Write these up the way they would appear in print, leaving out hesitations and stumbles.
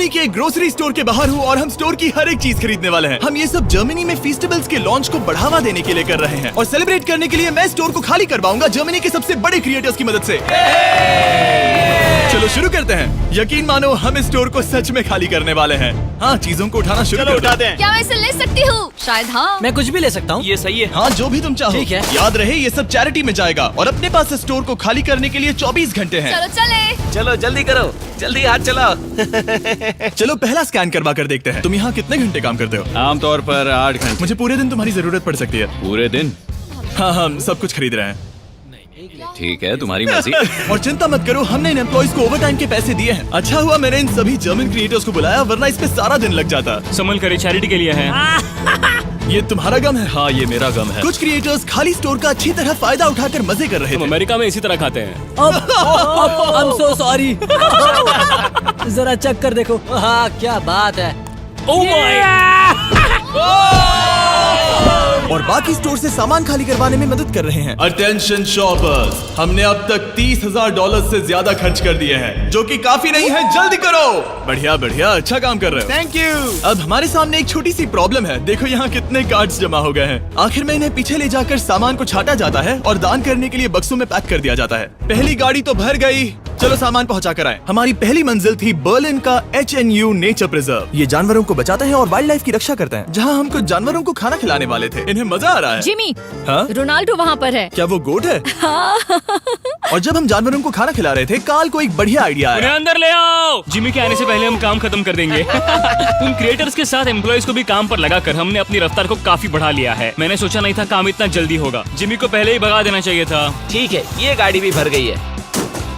Germany के grocery store के बाहर हूँ और हम स्टोर की हर एक चीज खरीदने वाले हैं। हम ये सब जर्मनी में फेस्टिवल्स के लॉन्च को बढ़ावा देने के लिए कर रहे हैं और सेलिब्रेट करने के लिए मैं स्टोर को खाली करवाऊंगा जर्मनी के सबसे बड़े क्रिएटर्स की मदद से। चलो शुरू करते हैं। यकीन मानो हम इस स्टोर को सच में खाली करने वाले हैं। हाँ, चीजों को उठाना शुरू कर उठाते हैं। क्या मैं इसे ले सकती हूँ? शायद हाँ। मैं कुछ भी ले सकता हूँ। ये सही है। हाँ, जो भी तुम चाहो। ठीक है। याद रहे ये सब चैरिटी में जाएगा और अपने पास इस स्टोर को खाली करने के लिए 24 घंटे हैं। चलो चले। चलो जल्दी करो, जल्दी हाथ चलाओ। चलो पहला स्कैन करवा कर देखते हैं। तुम यहाँ कितने घंटे काम करते हो? आमतौर पर 8 घंटे। मुझे पूरे दिन तुम्हारी जरूरत पड़ सकती है। पूरे दिन? हाँ, हम सब कुछ खरीद रहे हैं। ठीक है, तुम्हारी मर्जी। और चिंता मत करो, हमने इन एम्प्लॉइज को ओवरटाइम के पैसे दिए हैं। अच्छा हुआ मैंने इन सभी जर्मन क्रिएटर्स को बुलाया, वरना इस पे सारा दिन लग जाता। संभल कर चैरिटी के लिए है। ये तुम्हारा गम है? हाँ, ये मेरा गम है। कुछ क्रिएटर्स खाली स्टोर का अच्छी तरह फायदा उठाकर मजे कर रहे हम थे। अमेरिका में इसी तरह खाते हैं। I'm so sorry। जरा चेक कर देखो। हाँ, क्या बात है। और बाकी स्टोर से सामान खाली करवाने में मदद कर रहे हैं। अटेंशन शॉपर्स, हमने अब तक $30,000 से ज्यादा खर्च कर दिए हैं, जो कि काफी नहीं है। जल्दी करो। बढ़िया बढ़िया, अच्छा काम कर रहे हो। Thank you. अब हमारे सामने एक छोटी सी प्रॉब्लम है। देखो यहाँ कितने कार्ड्स जमा हो गए हैं। आखिर में इन्हें पीछे ले जाकर सामान को छाटा जाता है और दान करने के लिए बक्सों में पैक कर दिया जाता है। पहली गाड़ी तो भर गई, चलो सामान पहुंचा कर आए। हमारी पहली मंजिल थी बर्लिन का HNU नेचर प्रिजर्व। ये जानवरों को बचाते हैं और वाइल्ड लाइफ की रक्षा करते हैं। जहाँ हम कुछ जानवरों को खाना खिलाने वाले थे। इन्हें मजा आ रहा है। जिमी, हाँ? रोनाल्डो वहाँ पर है। क्या वो गोट है? और जब हम जानवरों को खाना खिला रहे थे, काल को एक बढ़िया आइडिया उन्हें आया। अंदर ले आओ। जिमी के आने से पहले हम काम खत्म कर देंगे। उन क्रिएटर्स के साथ एम्प्लॉइज को भी काम पर लगाकर हमने अपनी रफ्तार को काफी बढ़ा लिया है। मैंने सोचा नहीं था काम इतना जल्दी होगा। जिमी को पहले ही भगा देना चाहिए था। ठीक है, ये गाड़ी भी भर गई है।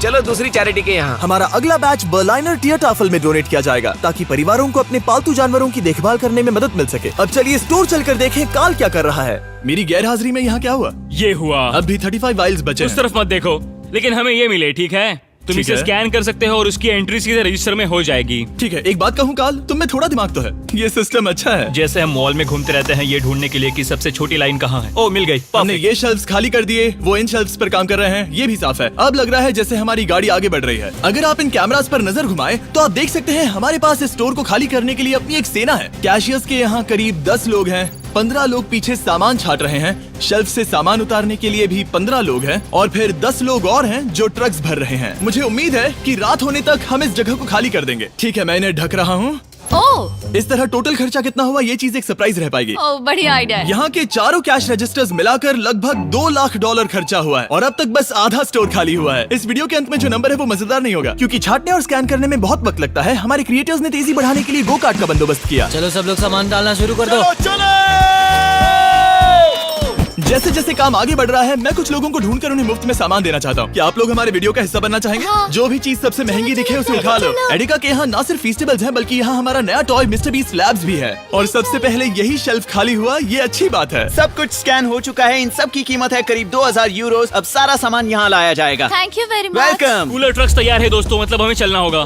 चलो दूसरी चैरिटी के यहाँ। हमारा अगला बैच बर्लाइनर टियरटाफल में डोनेट किया जाएगा, ताकि परिवारों को अपने पालतू जानवरों की देखभाल करने में मदद मिल सके। अब चलिए स्टोर चलकर देखें काल क्या कर रहा है। मेरी गैर हाजिरी में यहाँ क्या हुआ? ये हुआ। अब भी 35 वाइल्स बचे उस हैं। तरफ मत देखो, लेकिन हमें ये मिले। ठीक है, तुम ठीक इसे है। स्कैन कर सकते हो और उसकी एंट्री सीधे रजिस्टर में हो जाएगी। ठीक है, एक बात कहूँ काल, तुम में थोड़ा दिमाग तो है। ये सिस्टम अच्छा है। जैसे हम मॉल में घूमते रहते हैं ये ढूंढने के लिए कि सबसे छोटी लाइन कहाँ है। ओ, मिल गई। हमने Perfect। ये शेल्फ्स खाली कर दिए, वो इन शेल्फ्स पर काम कर रहे हैं। ये भी साफ है। अब लग रहा है जैसे हमारी गाड़ी आगे बढ़ रही है। अगर आप इन कैमरास पर नजर घुमाएं, तो आप देख सकते हैं हमारे पास इस स्टोर को खाली करने के लिए अपनी एक सेना है। कैशियर्स के यहाँ करीब 10 लोग हैं। 15 लोग पीछे सामान छाट रहे हैं। शेल्फ से सामान उतारने के लिए भी 15 लोग हैं और फिर 10 लोग और हैं जो ट्रक्स भर रहे हैं। मुझे उम्मीद है कि रात होने तक हम इस जगह को खाली कर देंगे। ठीक है, मैं इन्हें ढक रहा हूँ। ओह, इस तरह टोटल खर्चा कितना हुआ, ये चीज एक सरप्राइज रह पाएगी। ओह, बढ़िया आइडिया है। यहाँ के चारों कैश रजिस्टर्स मिलाकर लगभग $2 लाख खर्चा हुआ है और अब तक बस आधा स्टोर खाली हुआ है। इस वीडियो के अंत में जो नंबर है वो मजेदार नहीं होगा, क्योंकि छाटने और स्कैन करने में बहुत वक्त लगता है। हमारे क्रिएटर्स ने तेजी बढ़ाने के लिए गो कार्ट का बंदोबस्त किया। चलो सब लोग सामान डालना शुरू कर दो। जैसे जैसे काम आगे बढ़ रहा है, मैं कुछ लोगों को ढूंढकर उन्हें मुफ्त में सामान देना चाहता हूँ। क्या आप लोग हमारे वीडियो का हिस्सा बनना चाहेंगे? हाँ। जो भी चीज सबसे महंगी दिखे उसे उठा लो। एडिका के यहाँ न सिर्फ फेस्टिवल्स हैं, बल्कि यहाँ हमारा नया टॉय मिस्टर बीस्ट लैब्स भी है। और सबसे पहले यही शेल्फ खाली हुआ, ये अच्छी बात है। सब कुछ स्कैन हो चुका है। इन सब की कीमत है करीब 2000 यूरो। अब सारा सामान यहाँ लाया जाएगा। Thank you very much. Welcome. Cooler trucks तैयार है दोस्तों, मतलब हमें चलना होगा।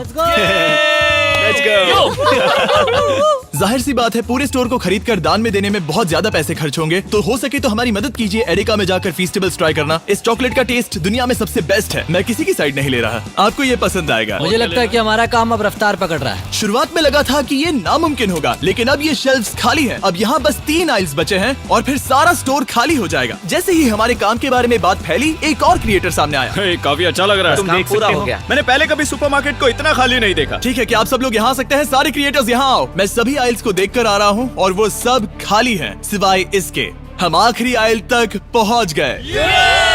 Let's go. जाहिर सी बात है, पूरे स्टोर को खरीद कर दान में देने में बहुत ज्यादा पैसे खर्च होंगे, तो हो सके तो हमारी मदद कीजिए एडिका में जाकर फेस्टिवल्स ट्राई करना। इस चॉकलेट का टेस्ट दुनिया में सबसे बेस्ट है। मैं किसी की साइड नहीं ले रहा, आपको ये पसंद आएगा। मुझे लगता है कि हमारा काम अब रफ्तार पकड़ रहा है। शुरुआत में लगा था कि ये नामुमकिन होगा, लेकिन अब ये शेल्फ्स खाली हैं। अब यहाँ बस 3 आइल्स बचे हैं और फिर सारा स्टोर खाली हो जाएगा। जैसे ही हमारे काम के बारे में बात फैली, एक और क्रिएटर सामने आया। काफी अच्छा लग रहा है। तुम देख पूरा हो गया। मैंने पहले कभी सुपरमार्केट को इतना खाली नहीं देखा। ठीक है, क्या आप सब लोग यहाँ आ सकते हैं? सारे क्रिएटर्स यहाँ आओ। मैं सभी आइल्स को देख कर आ रहा हूँ और वो सब खाली हैं, सिवाय इसके। हम आखिरी आइल तक पहुँच गए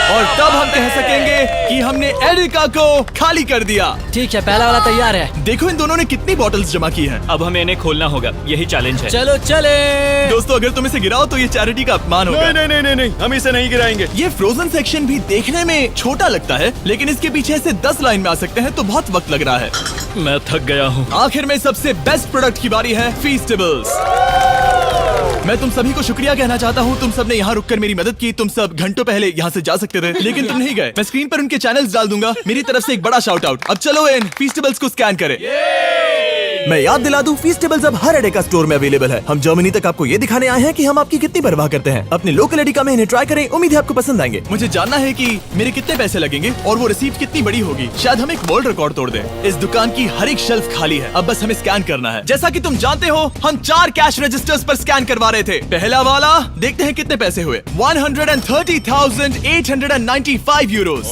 और तब हम कह सकेंगे कि हमने एडिका को खाली कर दिया। ठीक है, पहला वाला तैयार है। देखो इन दोनों ने कितनी बॉटल्स जमा की हैं। अब हमें इन्हें खोलना होगा, यही चैलेंज है। चलो चले। दोस्तों, अगर तुम इसे गिराओ तो ये चैरिटी का अपमान होगा। नहीं, हम इसे नहीं गिराएंगे। ये फ्रोजन सेक्शन भी देखने में छोटा लगता है, लेकिन इसके पीछे से 10 लाइन में आ सकते हैं, तो बहुत वक्त लग रहा है। मैं थक गया हूँ। आखिर में सबसे बेस्ट प्रोडक्ट की बारी है, फेस्टिवल्स। मैं तुम सभी को शुक्रिया कहना चाहता हूँ। तुम सब ने यहाँ रुककर मेरी मदद की। तुम सब घंटों पहले यहाँ से जा सकते थे, लेकिन तुम नहीं गए। मैं स्क्रीन पर उनके चैनल्स डाल दूंगा। मेरी तरफ से एक बड़ा शाउट आउट। अब चलो इन फेस्टिवल्स को स्कैन करें। मैं याद दिला दूं, फीस्टेबल्स अब हर एडेका स्टोर में अवेलेबल है। हम जर्मनी तक आपको ये दिखाने आए हैं कि हम आपकी कितनी परवाह करते हैं। अपने लोकल एडेका में इन्हें ट्राई करें, उम्मीद है आपको पसंद आएंगे। मुझे जानना है कि मेरे कितने पैसे लगेंगे और वो रिसीप्ट कितनी बड़ी होगी। शायद हम एक वर्ल्ड रिकॉर्ड तोड़ दें। इस दुकान की हर एक शेल्फ खाली है, अब बस हमें स्कैन करना है। जैसा कि तुम जानते हो, हम 4 कैश रजिस्टर्स पर स्कैन करवा रहे थे। पहला वाला, देखते हैं कितने पैसे हुए। 130,895 यूरोस।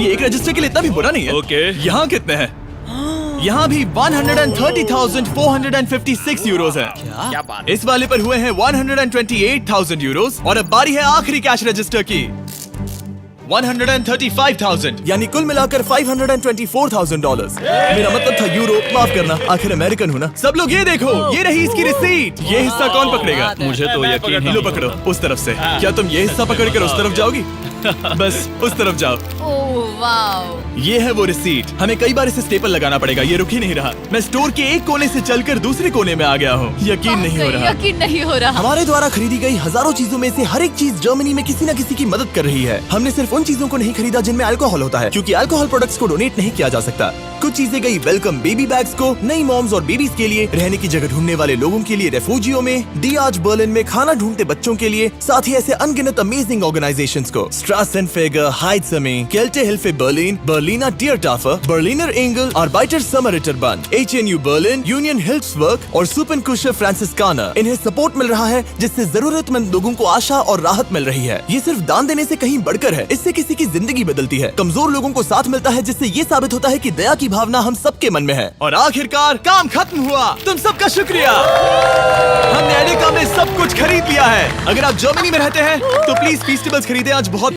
ये एक रजिस्टर के लिए इतना भी बुरा नहीं है। Okay. यहाँ कितने हैं? यहाँ भी 130,456 यूरोस है। क्या बात। इस वाले पर हुए हैं 128,000 यूरोस। और अब बारी है आखिरी कैश रजिस्टर की, 135,000, यानी कुल मिलाकर $524,000। मेरा मतलब था यूरो, माफ करना, आखिर अमेरिकन हूँ ना। सब लोग ये देखो, ये रही इसकी रिसीट। ये हिस्सा कौन पकड़ेगा? मुझे तो यकीन ही लो पकड़ो, उस तरफ से। क्या तुम ये हिस्सा पकड़कर उस तरफ जाओगी? बस उस तरफ जाओ। Oh wow. ये है वो रिसीट। हमें कई बार इसे स्टेपल लगाना पड़ेगा, ये रुक ही नहीं रहा। मैं स्टोर के एक कोने से चलकर दूसरे कोने में आ गया हूँ। यकीन नहीं हो रहा। यकीन नहीं हो रहा। हमारे द्वारा खरीदी गई हजारों चीजों में से हर एक चीज जर्मनी में किसी न किसी की मदद कर रही है। हमने सिर्फ उन चीजों को नहीं खरीदा जिनमें अल्कोहल होता है, क्योंकि अल्कोहल प्रोडक्ट्स को डोनेट नहीं किया जा सकता। कुछ चीजें गई वेलकम बेबी बैग्स को, नई मॉम्स और बेबीज के लिए, रहने की जगह ढूंढने वाले लोगों के लिए रेफ्यूजियों में, डीआज बर्लिन में खाना ढूंढते बच्चों के लिए, साथ ही ऐसे अनगिनत अमेजिंग ऑर्गेनाइजेशंस को। स्ट्रासेनफेगर, हाइट्समे, Kaltehilfe Berlin, Berliner Tiertafel, Berliner Engel, Arbeiter Samariterbund, HNU Berlin, Union Hilfswerk और सुपनकुशर फ्रांसिस्काना। इन्हें सपोर्ट मिल रहा है, जिससे जरूरतमंद लोगों को आशा और राहत मिल रही है। ये सिर्फ दान देने से कहीं बढ़कर है, इससे किसी की जिंदगी बदलती है। कमजोर लोगों को साथ मिलता है, जिससे ये साबित होता है कि दया की भावना हम सबके मन में है। और आखिरकार काम खत्म हुआ। तुम सबका शुक्रिया। हमने एडेका में सब कुछ खरीद लिया है। अगर आप जर्मनी में रहते हैं तो प्लीज फीस्टेबल्स खरीदें, आज बहुत